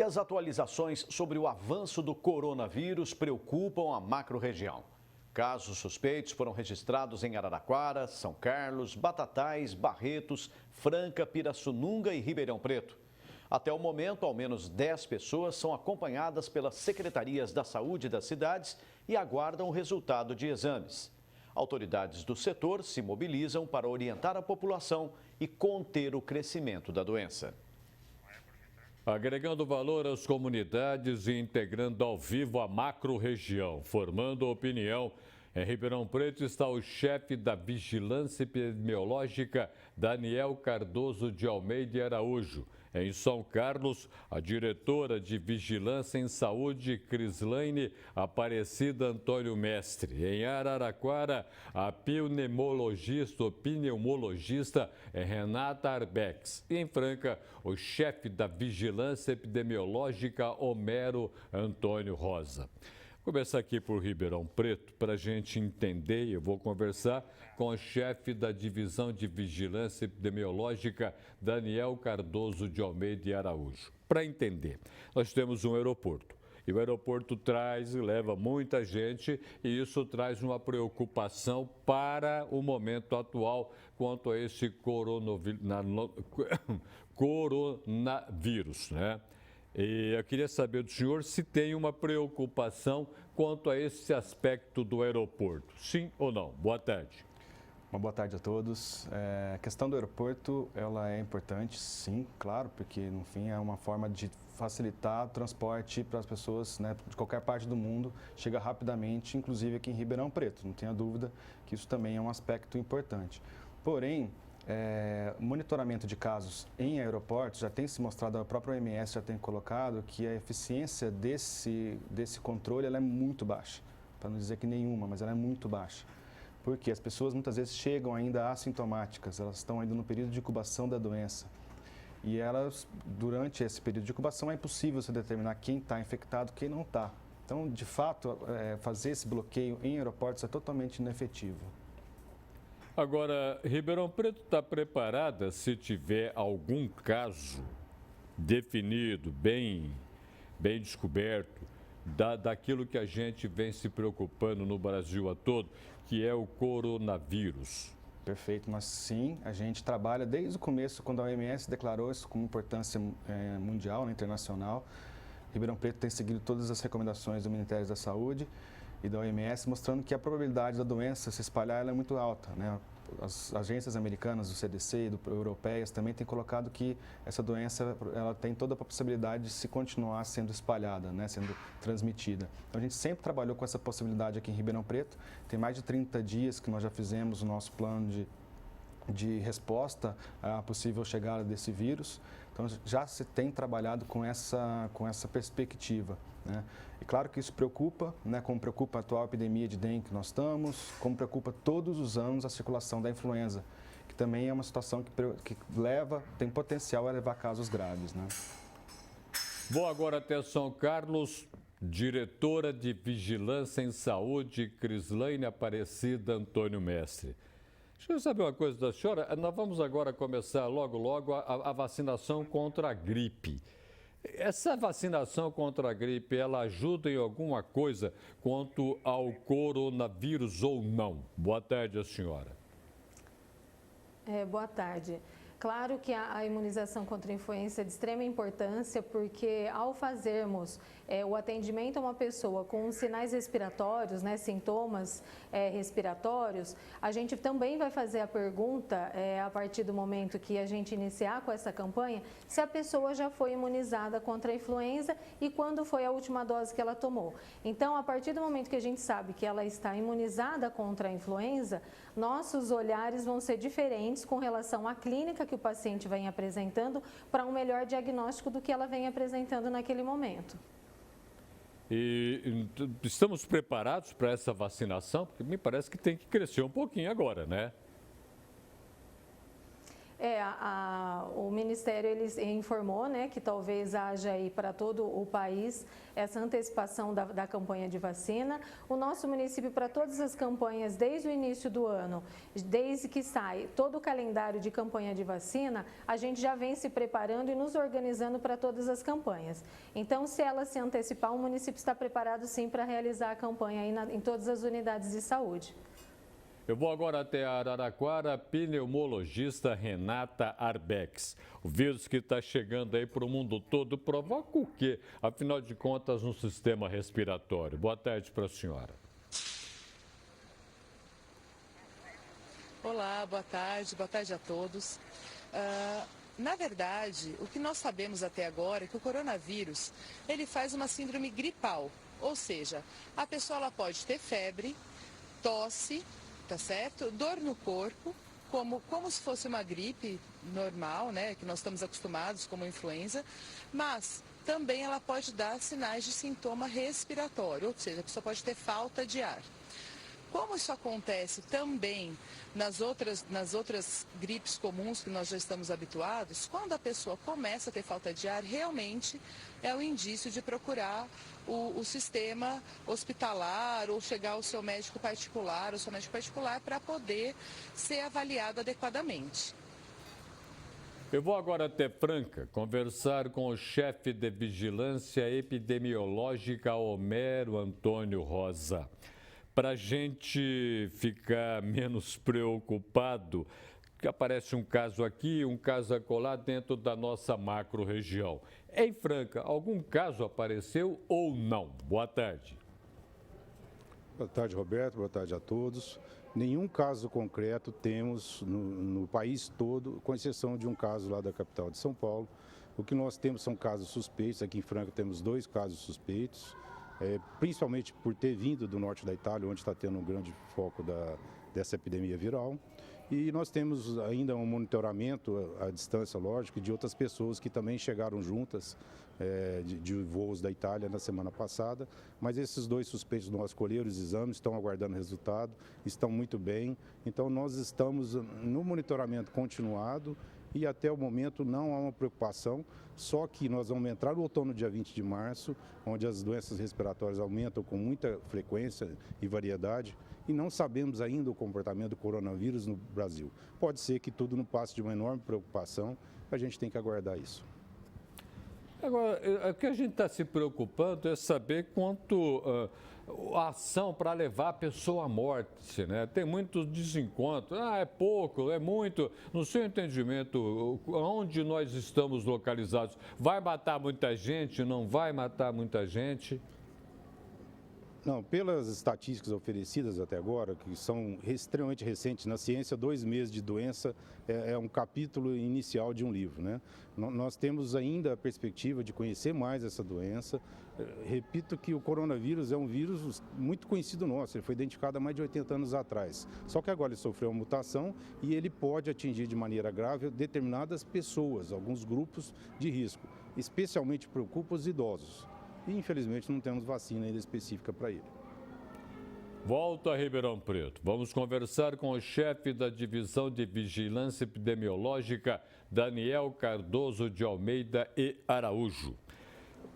Várias atualizações sobre o avanço do coronavírus preocupam a macro-região. Casos suspeitos foram registrados em Araraquara, São Carlos, Batatais, Barretos, Franca, Pirassununga e Ribeirão Preto. Até o momento, ao menos 10 pessoas são acompanhadas pelas secretarias da saúde das cidades e aguardam o resultado de exames. Autoridades do setor se mobilizam para orientar a população e conter o crescimento da doença. Agregando valor às comunidades e integrando ao vivo a macro-região, formando opinião. Em Ribeirão Preto está o chefe da Vigilância Epidemiológica, Daniel Cardoso de Almeida Araújo. Em São Carlos, a diretora de Vigilância em Saúde, Crislaine Aparecida Antônio Mestre. Em Araraquara, a pneumologista é Renata Arbex. E em Franca, o chefe da Vigilância Epidemiológica, Homero Antônio Rosa. Vou começar aqui por Ribeirão Preto para a gente entender. Eu vou conversar com o chefe da Divisão de Vigilância Epidemiológica, Daniel Cardoso de Almeida Araújo. Para entender, nós temos um aeroporto. E o aeroporto traz e leva muita gente e isso traz uma preocupação para o momento atual quanto a esse coronavírus, né? E eu queria saber do senhor se tem uma preocupação quanto a esse aspecto do aeroporto. Sim ou não? Boa tarde. Uma boa tarde a todos. A questão do aeroporto, ela é importante, sim, claro, porque, no fim, é uma forma de facilitar o transporte para as pessoas, né, de qualquer parte do mundo, chega rapidamente, inclusive aqui em Ribeirão Preto. Não tenha dúvida que isso também é um aspecto importante. Porém, monitoramento de casos em aeroportos já tem se mostrado, a própria OMS já tem colocado que a eficiência desse controle ela é muito baixa, para não dizer que nenhuma, mas ela é muito baixa. Porque as pessoas muitas vezes chegam ainda assintomáticas, elas estão ainda no período de incubação da doença. E elas, durante esse período de incubação, é impossível você determinar quem está infectado e quem não está. Então, de fato, fazer esse bloqueio em aeroportos é totalmente inefetivo. Agora, Ribeirão Preto está preparada se tiver algum caso definido, bem descoberto, daquilo que a gente vem se preocupando no Brasil a todo, que é o coronavírus? Perfeito, mas sim, a gente trabalha desde o começo, quando a OMS declarou isso como importância mundial, né, internacional. Ribeirão Preto tem seguido todas as recomendações do Ministério da Saúde e da OMS, mostrando que a probabilidade da doença se espalhar ela é muito alta, né? As agências americanas, do CDC e europeias também têm colocado que essa doença ela tem toda a possibilidade de se continuar sendo espalhada, né? Sendo transmitida. Então a gente sempre trabalhou com essa possibilidade aqui em Ribeirão Preto. Tem mais de 30 dias que nós já fizemos o nosso plano de resposta à possível chegada desse vírus. Então, já se tem trabalhado com essa perspectiva, né? E claro que isso preocupa, né? Como preocupa a atual epidemia de dengue que nós estamos, como preocupa todos os anos a circulação da influenza, que também é uma situação que tem potencial a levar a casos graves, né? Vou agora até São Carlos. Diretora de Vigilância em Saúde, Crislaine Aparecida Antônio Mestre. Deixa eu saber uma coisa da senhora. Nós vamos agora começar logo a vacinação contra a gripe. Essa vacinação contra a gripe, ela ajuda em alguma coisa quanto ao coronavírus ou não? Boa tarde, a senhora. Boa tarde. Claro que a imunização contra a influenza é de extrema importância, porque ao fazermos o atendimento a uma pessoa com sinais respiratórios, né, sintomas respiratórios, a gente também vai fazer a pergunta, a partir do momento que a gente iniciar com essa campanha, se a pessoa já foi imunizada contra a influenza e quando foi a última dose que ela tomou. Então, a partir do momento que a gente sabe que ela está imunizada contra a influenza, nossos olhares vão ser diferentes com relação à clínica que o paciente vem apresentando para um melhor diagnóstico do que ela vem apresentando naquele momento. E estamos preparados para essa vacinação? Porque me parece que tem que crescer um pouquinho agora, né? O Ministério ele informou, né, que talvez haja aí para todo o país essa antecipação da campanha de vacina. O nosso município, para todas as campanhas, desde o início do ano, desde que sai todo o calendário de campanha de vacina, a gente já vem se preparando e nos organizando para todas as campanhas. Então, se ela se antecipar, o município está preparado sim para realizar a campanha aí em todas as unidades de saúde. Eu vou agora até Araraquara, pneumologista Renata Arbex. O vírus que está chegando aí para o mundo todo provoca o quê? Afinal de contas, no sistema respiratório. Boa tarde para a senhora. Olá, boa tarde a todos. Na verdade, o que nós sabemos até agora é que o coronavírus, ele faz uma síndrome gripal, ou seja, a pessoa ela pode ter febre, tosse, tá certo? Dor no corpo, como se fosse uma gripe normal, né, que nós estamos acostumados, como a influenza, mas também ela pode dar sinais de sintoma respiratório, ou seja, a pessoa pode ter falta de ar. Como isso acontece também nas outras gripes comuns que nós já estamos habituados, quando a pessoa começa a ter falta de ar, realmente é um indício de procurar o sistema hospitalar ou chegar ao seu médico particular, para poder ser avaliado adequadamente. Eu vou agora até Franca conversar com o chefe de vigilância epidemiológica, Homero Antônio Rosa. Para a gente ficar menos preocupado, que aparece um caso aqui, um caso acolá dentro da nossa macro-região. Em Franca, algum caso apareceu ou não? Boa tarde. Boa tarde, Roberto. Boa tarde a todos. Nenhum caso concreto temos no país todo, com exceção de um caso lá da capital de São Paulo. O que nós temos são casos suspeitos. Aqui em Franca temos 2 casos suspeitos. Principalmente por ter vindo do norte da Itália, onde está tendo um grande foco dessa epidemia viral. E nós temos ainda um monitoramento à distância, lógico, de outras pessoas que também chegaram juntas de voos da Itália na semana passada. Mas esses 2 suspeitos nós colheram os exames, estão aguardando resultado, estão muito bem. Então nós estamos no monitoramento continuado. E até o momento não há uma preocupação, só que nós vamos entrar no outono dia 20 de março, onde as doenças respiratórias aumentam com muita frequência e variedade, e não sabemos ainda o comportamento do coronavírus no Brasil. Pode ser que tudo não passe de uma enorme preocupação, a gente tem que aguardar isso. Agora, o que a gente está se preocupando é saber quanto a ação para levar a pessoa à morte, né? Tem muitos desencontros. É pouco, é muito. No seu entendimento, onde nós estamos localizados? Vai matar muita gente? Não vai matar muita gente? Não, pelas estatísticas oferecidas até agora, que são extremamente recentes na ciência, 2 meses de doença é um capítulo inicial de um livro, né? Nós temos ainda a perspectiva de conhecer mais essa doença. Repito que o coronavírus é um vírus muito conhecido nosso, ele foi identificado há mais de 80 anos atrás. Só que agora ele sofreu uma mutação e ele pode atingir de maneira grave determinadas pessoas, alguns grupos de risco. Especialmente preocupa os idosos. E, infelizmente, não temos vacina ainda específica para ele. Volto a Ribeirão Preto. Vamos conversar com o chefe da Divisão de Vigilância Epidemiológica, Daniel Cardoso de Almeida e Araújo.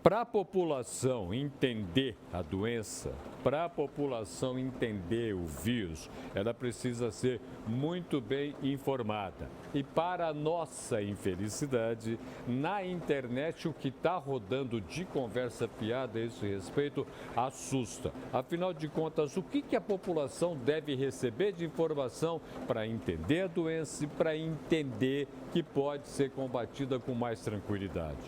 Para a população entender a doença, para a população entender o vírus, ela precisa ser muito bem informada. E para a nossa infelicidade, na internet o que está rodando de conversa fiada a esse respeito assusta. Afinal de contas, o que a população deve receber de informação para entender a doença e para entender que pode ser combatida com mais tranquilidade?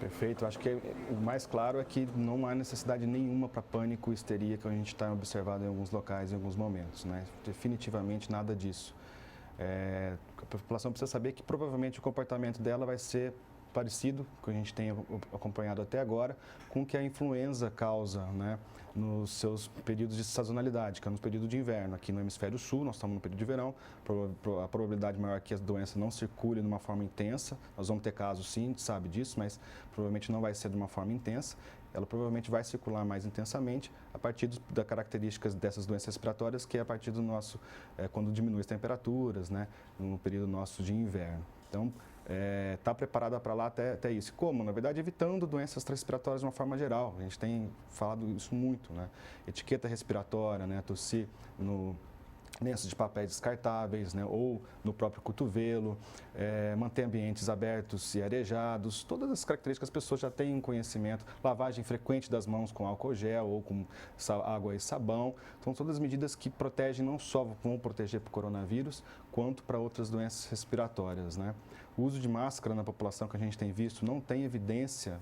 Perfeito. Acho que o mais claro é que não há necessidade nenhuma para pânico e histeria que a gente está observando em alguns locais, em alguns momentos, né? Definitivamente nada disso. A população precisa saber que provavelmente o comportamento dela vai ser parecido, que a gente tem acompanhado até agora, com o que a influenza causa, né, nos seus períodos de sazonalidade, que é no período de inverno. Aqui no hemisfério sul, nós estamos no período de verão, a probabilidade maior é que a doença não circule de uma forma intensa. Nós vamos ter casos sim, a gente sabe disso, mas provavelmente não vai ser de uma forma intensa. Ela provavelmente vai circular mais intensamente a partir das características dessas doenças respiratórias, que é a partir do nosso, quando diminui as temperaturas, né, no período nosso de inverno. Então, está preparada para lá até isso. Como? Na verdade, evitando doenças respiratórias de uma forma geral. A gente tem falado isso muito, né? Etiqueta respiratória, né? Tossir no lenços de papéis descartáveis, né, ou no próprio cotovelo, manter ambientes abertos e arejados, todas as características que as pessoas já têm conhecimento, lavagem frequente das mãos com álcool gel ou com água e sabão, são todas medidas que protegem, não só vão proteger para o coronavírus, quanto para outras doenças respiratórias, né. O uso de máscara na população que a gente tem visto não tem evidência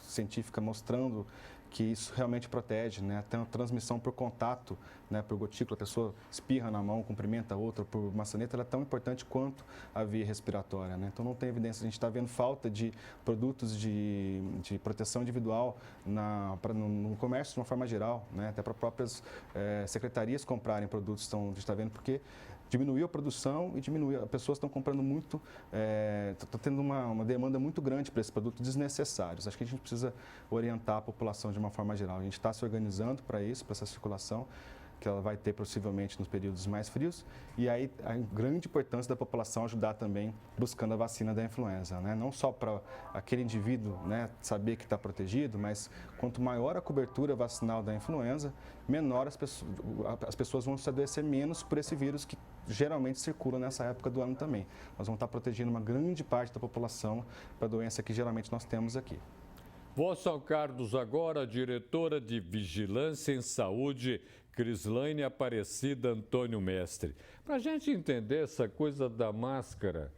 científica mostrando que isso realmente protege, né? Tem uma transmissão por contato, né? Por gotícula, a pessoa espirra na mão, cumprimenta a outra por maçaneta, ela é tão importante quanto a via respiratória, né? Então não tem evidência, a gente está vendo falta de produtos de proteção individual no comércio de uma forma geral, né? Até para próprias secretarias comprarem produtos, a gente está vendo porque diminuiu a produção e as pessoas estão comprando muito, está tendo uma demanda muito grande para esses produtos desnecessários. Acho que a gente precisa orientar a população de uma forma geral. A gente está se organizando para isso, para essa circulação, que ela vai ter possivelmente nos períodos mais frios, e aí a grande importância da população ajudar também buscando a vacina da influenza, né? Não só para aquele indivíduo, né, saber que está protegido, mas quanto maior a cobertura vacinal da influenza, menor as pessoas vão se adoecer menos por esse vírus que geralmente circula nessa época do ano também. Nós vamos estar protegendo uma grande parte da população para a doença que geralmente nós temos aqui. Voz São Carlos agora, diretora de Vigilância em Saúde, Crislaine Aparecida Antônio Mestre. Para a gente entender essa coisa da máscara,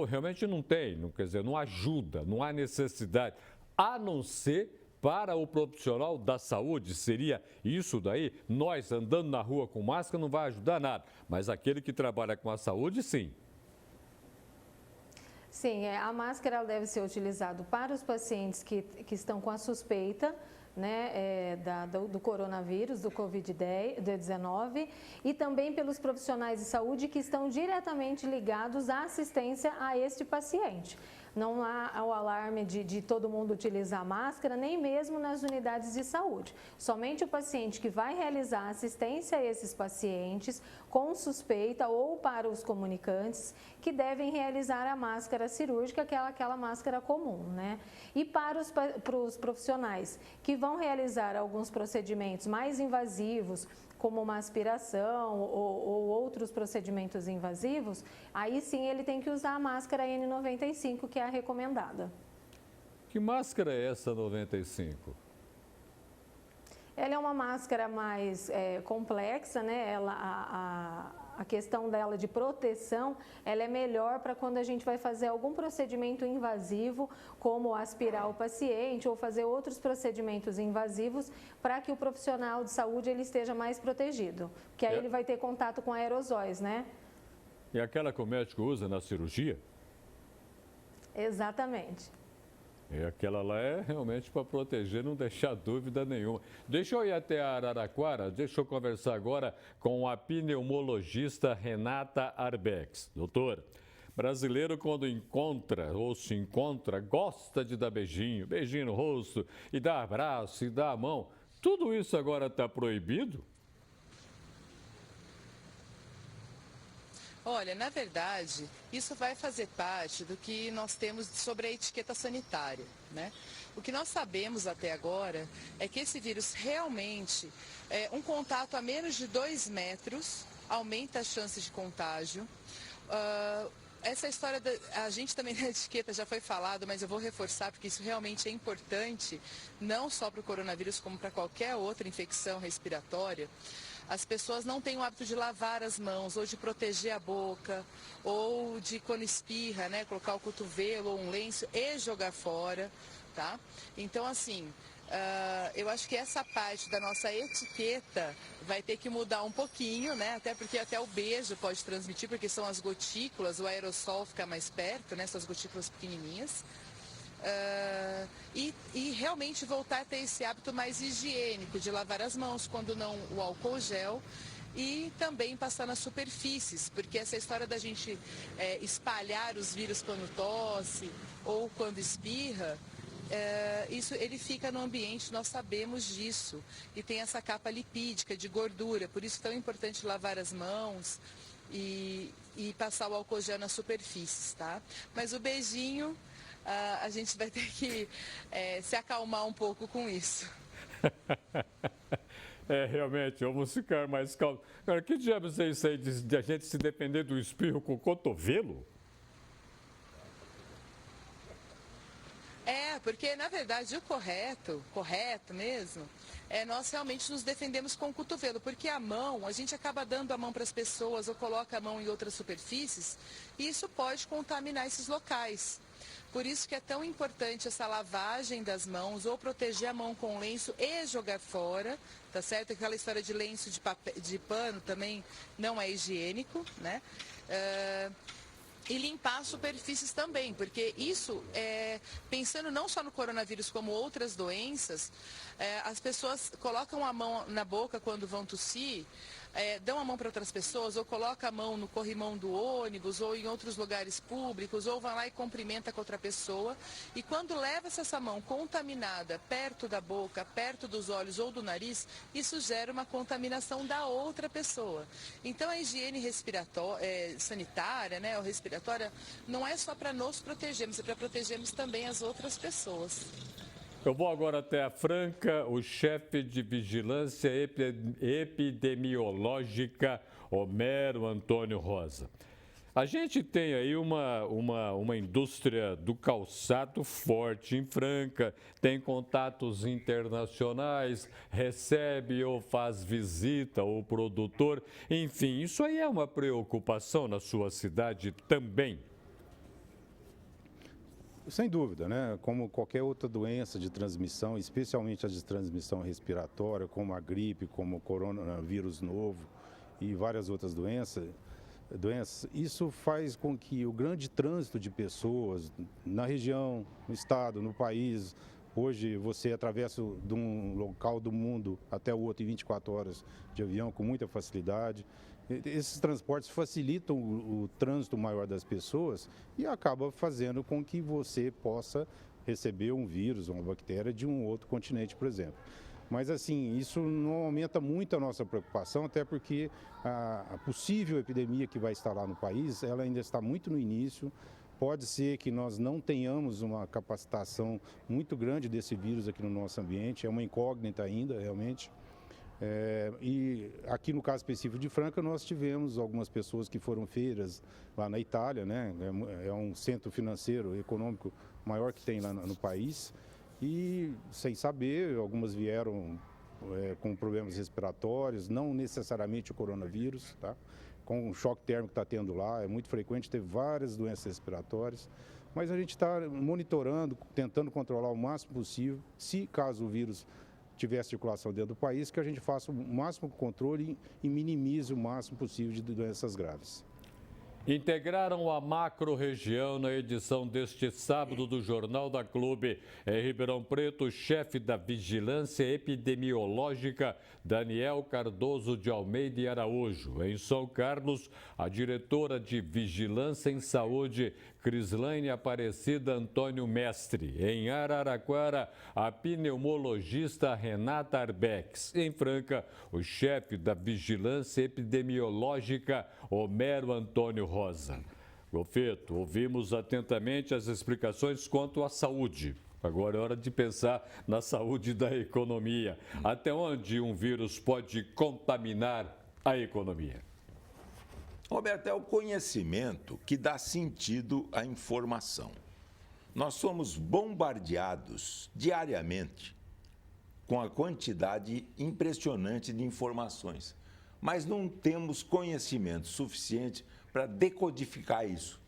realmente não tem, quer dizer, não ajuda, não há necessidade, a não ser para o profissional da saúde. Seria isso daí? Nós andando na rua com máscara não vai ajudar nada, mas aquele que trabalha com a saúde, sim. Sim, a máscara ela deve ser utilizada para os pacientes que estão com a suspeita, né, do coronavírus, do Covid-19, e também pelos profissionais de saúde que estão diretamente ligados à assistência a este paciente. Não há o alarme de todo mundo utilizar máscara, nem mesmo nas unidades de saúde. Somente o paciente que vai realizar assistência a esses pacientes com suspeita ou para os comunicantes que devem realizar a máscara cirúrgica, que é aquela máscara comum, né? E para os profissionais que vão realizar alguns procedimentos mais invasivos, como uma aspiração ou outros procedimentos invasivos, aí sim ele tem que usar a máscara N95, que é a recomendada. Que máscara é essa 95? Ela é uma máscara mais complexa, né? A questão dela de proteção, ela é melhor para quando a gente vai fazer algum procedimento invasivo, como aspirar o paciente ou fazer outros procedimentos invasivos, para que o profissional de saúde ele esteja mais protegido, porque aí ele vai ter contato com aerosóis, né? E aquela que o médico usa na cirurgia? Exatamente. E aquela lá é realmente para proteger, não deixar dúvida nenhuma. Deixa eu ir até a Araraquara, deixa eu conversar agora com a pneumologista Renata Arbex. Doutora, brasileiro quando encontra ou se encontra, gosta de dar beijinho, beijinho no rosto, e dar abraço, e dar a mão. Tudo isso agora está proibido? Olha, na verdade, isso vai fazer parte do que nós temos sobre a etiqueta sanitária, né? O que nós sabemos até agora é que esse vírus realmente, um contato a menos de 2 metros aumenta as chances de contágio. Essa história, a gente também na etiqueta já foi falado, mas eu vou reforçar porque isso realmente é importante, não só para o coronavírus, como para qualquer outra infecção respiratória. As pessoas não têm o hábito de lavar as mãos, ou de proteger a boca, ou de, quando espirra, né, colocar o cotovelo ou um lenço e jogar fora, tá? Então, assim, eu acho que essa parte da nossa etiqueta vai ter que mudar um pouquinho, né? Até porque até o beijo pode transmitir, porque são as gotículas, o aerossol fica mais perto, né? São as gotículas pequenininhas. E realmente voltar a ter esse hábito mais higiênico de lavar as mãos, quando não o álcool gel, e também passar nas superfícies, porque essa história da gente espalhar os vírus quando tosse ou quando espirra, isso ele fica no ambiente, nós sabemos disso, e tem essa capa lipídica de gordura, por isso é tão importante lavar as mãos. E e passar o álcool gel nas superfícies, tá? Mas o beijinho, a gente vai ter que se acalmar um pouco com isso. Realmente, vamos ficar mais calmos. Agora, que diabos é isso aí de a gente se defender do espirro com o cotovelo? Porque na verdade o correto mesmo, nós realmente nos defendemos com o cotovelo, porque a mão, a gente acaba dando a mão para as pessoas ou coloca a mão em outras superfícies e isso pode contaminar esses locais. Por isso que é tão importante essa lavagem das mãos ou proteger a mão com lenço e jogar fora, tá certo? Aquela história de lenço de pano também não é higiênico, né? E limpar as superfícies também, porque isso, pensando não só no coronavírus como outras doenças, as pessoas colocam a mão na boca quando vão tossir, dão a mão para outras pessoas, ou colocam a mão no corrimão do ônibus, ou em outros lugares públicos, ou vão lá e cumprimenta com outra pessoa. E quando leva-se essa mão contaminada perto da boca, perto dos olhos ou do nariz, isso gera uma contaminação da outra pessoa. Então a higiene sanitária, né, ou respiratória, não é só para nos protegermos, é para protegermos também as outras pessoas. Eu vou agora até a Franca, o chefe de vigilância epidemiológica, Homero Antônio Rosa. A gente tem aí uma indústria do calçado forte em Franca, tem contatos internacionais, recebe ou faz visita ao produtor. Enfim, isso aí é uma preocupação na sua cidade também? Sem dúvida, né? Como qualquer outra doença de transmissão, especialmente a de transmissão respiratória, como a gripe, como o coronavírus novo e várias outras doenças, isso faz com que o grande trânsito de pessoas na região, no estado, no país, hoje você atravessa de um local do mundo até o outro em 24 horas de avião com muita facilidade. Esses transportes facilitam o trânsito maior das pessoas e acaba fazendo com que você possa receber um vírus, uma bactéria de um outro continente, por exemplo. Mas assim, isso não aumenta muito a nossa preocupação, até porque a possível epidemia que vai estar lá no país, ela ainda está muito no início. Pode ser que nós não tenhamos uma capacitação muito grande desse vírus aqui no nosso ambiente, é uma incógnita ainda, realmente. E aqui no caso específico de Franca, nós tivemos algumas pessoas que foram feiras lá na Itália, né? É um centro financeiro, econômico maior que tem lá no país. E sem saber, algumas vieram com problemas respiratórios, não necessariamente o coronavírus, tá? Com o choque térmico que está tendo lá, é muito frequente ter várias doenças respiratórias. Mas a gente está monitorando, tentando controlar o máximo possível, se caso o vírus tiver circulação dentro do país, que a gente faça o máximo controle e minimize o máximo possível de doenças graves. Integraram a macro-região na edição deste sábado do Jornal da Clube. Em Ribeirão Preto, o chefe da Vigilância Epidemiológica, Daniel Cardoso de Almeida e Araújo. Em São Carlos, a diretora de Vigilância em Saúde, Crislaine Aparecida Antônio Mestre. Em Araraquara, a pneumologista Renata Arbex. Em Franca, o chefe da Vigilância Epidemiológica, Homero Antônio Rosa. Golfeto, ouvimos atentamente as explicações quanto à saúde. Agora é hora de pensar na saúde da economia. Até onde um vírus pode contaminar a economia? Roberto, é o conhecimento que dá sentido à informação. Nós somos bombardeados diariamente com a quantidade impressionante de informações, mas não temos conhecimento suficiente para decodificar isso.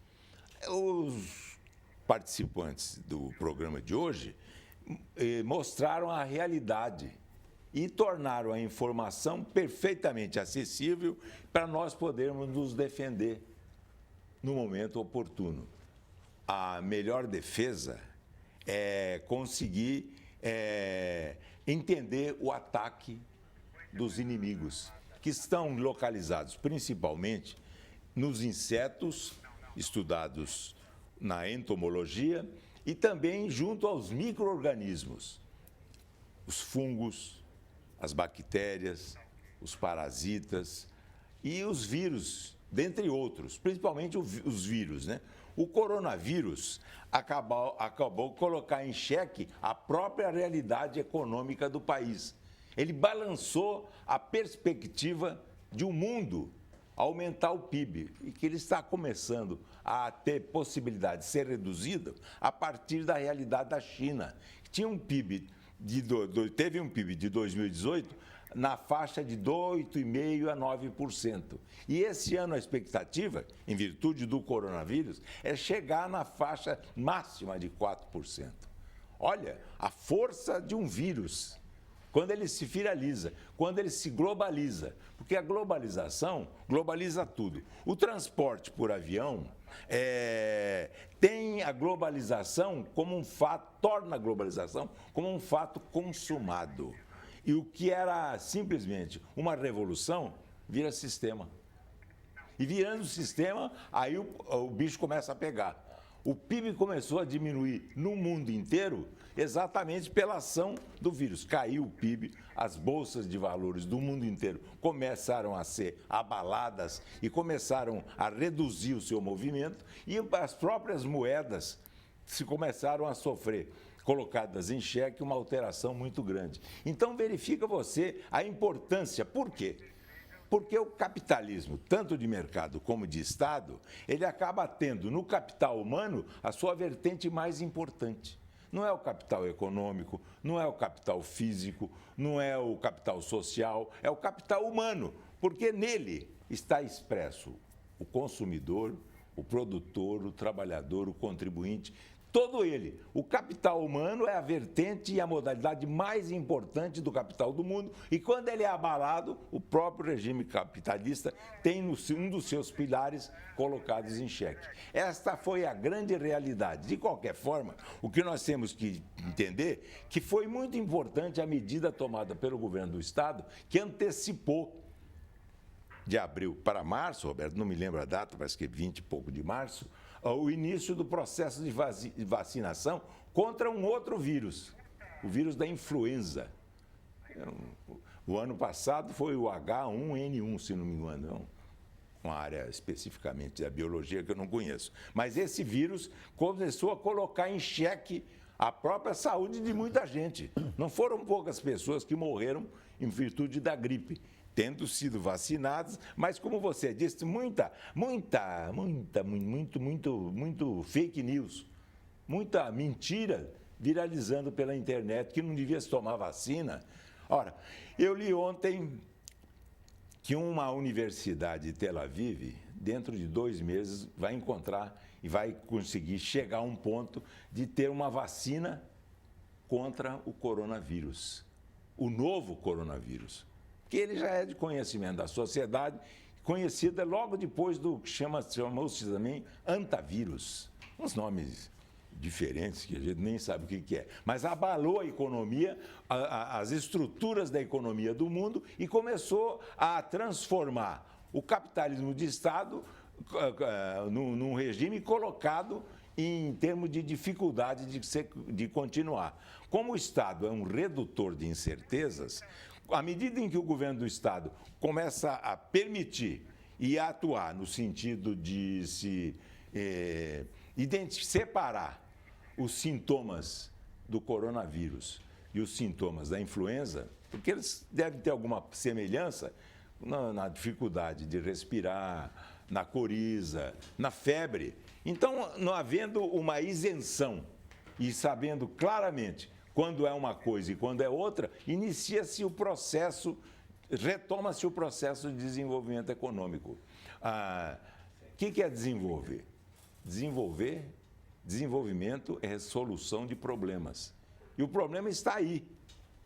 Os participantes do programa de hoje mostraram a realidade e tornaram a informação perfeitamente acessível para nós podermos nos defender no momento oportuno. A melhor defesa é conseguir entender o ataque dos inimigos, que estão localizados principalmente nos insetos estudados na entomologia e também junto aos micro-organismos, os fungos, as bactérias, os parasitas e os vírus dentre outros, principalmente os vírus, né? O coronavírus acabou colocar em xeque a própria realidade econômica do país. Ele balançou a perspectiva de um mundo aumentar o PIB e que ele está começando a ter possibilidade de ser reduzido a partir da realidade da China. Tinha um PIB teve um PIB de 2018 na faixa de 8,5% a 9%. E esse ano a expectativa, em virtude do coronavírus, é chegar na faixa máxima de 4%. Olha, a força de um vírus, quando ele se viraliza, quando ele se globaliza, porque a globalização globaliza tudo. O transporte por avião tem a globalização como um fato, torna a globalização como um fato consumado. E o que era simplesmente uma revolução vira sistema. E virando sistema, aí o bicho começa a pegar. O PIB começou a diminuir no mundo inteiro exatamente pela ação do vírus. Caiu o PIB, as bolsas de valores do mundo inteiro começaram a ser abaladas e começaram a reduzir o seu movimento e as próprias moedas se começaram a sofrer, colocadas em xeque, uma alteração muito grande. Então verifica você a importância. Por quê? Porque o capitalismo, tanto de mercado como de Estado, ele acaba tendo no capital humano a sua vertente mais importante. Não é o capital econômico, não é o capital físico, não é o capital social, é o capital humano, porque nele está expresso o consumidor, o produtor, o trabalhador, o contribuinte, todo ele. O capital humano é a vertente e a modalidade mais importante do capital do mundo e quando ele é abalado, o próprio regime capitalista tem um dos seus pilares colocados em xeque. Esta foi a grande realidade. De qualquer forma, o que nós temos que entender é que foi muito importante a medida tomada pelo governo do Estado que antecipou de abril para março, Roberto, não me lembro a data, parece que é 20 e pouco de março, o início do processo de vacinação contra um outro vírus, o vírus da influenza. O ano passado foi o H1N1, se não me engano, uma área especificamente da biologia que eu não conheço. Mas esse vírus começou a colocar em xeque a própria saúde de muita gente. Não foram poucas pessoas que morreram em virtude da gripe, tendo sido vacinados, mas como você disse, muito fake news, muita mentira viralizando pela internet que não devia se tomar vacina. Ora, eu li ontem que uma universidade de Tel Aviv, dentro de 2 meses, vai encontrar e vai conseguir chegar a um ponto de ter uma vacina contra o coronavírus, o novo coronavírus, que ele já é de conhecimento da sociedade, conhecida logo depois do que chamou-se também antavírus. Uns nomes diferentes que a gente nem sabe o que é. Mas abalou a economia, as estruturas da economia do mundo e começou a transformar o capitalismo de Estado num regime colocado em termos de dificuldade de continuar. Como o Estado é um redutor de incertezas, à medida em que o governo do Estado começa a permitir e a atuar no sentido de se separar os sintomas do coronavírus e os sintomas da influenza, porque eles devem ter alguma semelhança na dificuldade de respirar, na coriza, na febre. Então, não havendo uma isenção e sabendo claramente quando é uma coisa e quando é outra, inicia-se o processo, retoma-se o processo de desenvolvimento econômico. O que é desenvolver? Desenvolvimento é resolução de problemas. E o problema está aí,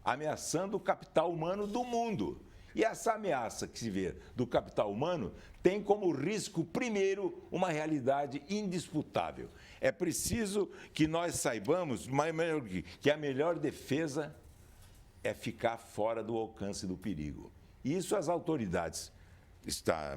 ameaçando o capital humano do mundo. E essa ameaça que se vê do capital humano tem como risco, primeiro, uma realidade indisputável. É preciso que nós saibamos que a melhor defesa é ficar fora do alcance do perigo. E isso as autoridades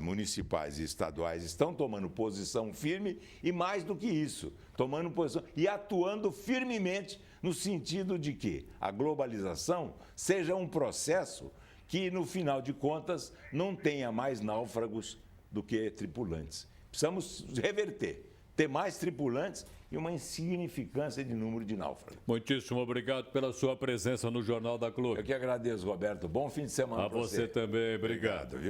municipais e estaduais estão tomando posição firme e, mais do que isso, tomando posição e atuando firmemente no sentido de que a globalização seja um processo que, no final de contas, não tenha mais náufragos do que tripulantes. Precisamos reverter, ter mais tripulantes e uma insignificância de número de náufragos. Muitíssimo obrigado pela sua presença no Jornal da Clube. Eu que agradeço, Roberto. Bom fim de semana A para você também, obrigado. Obrigado, viu?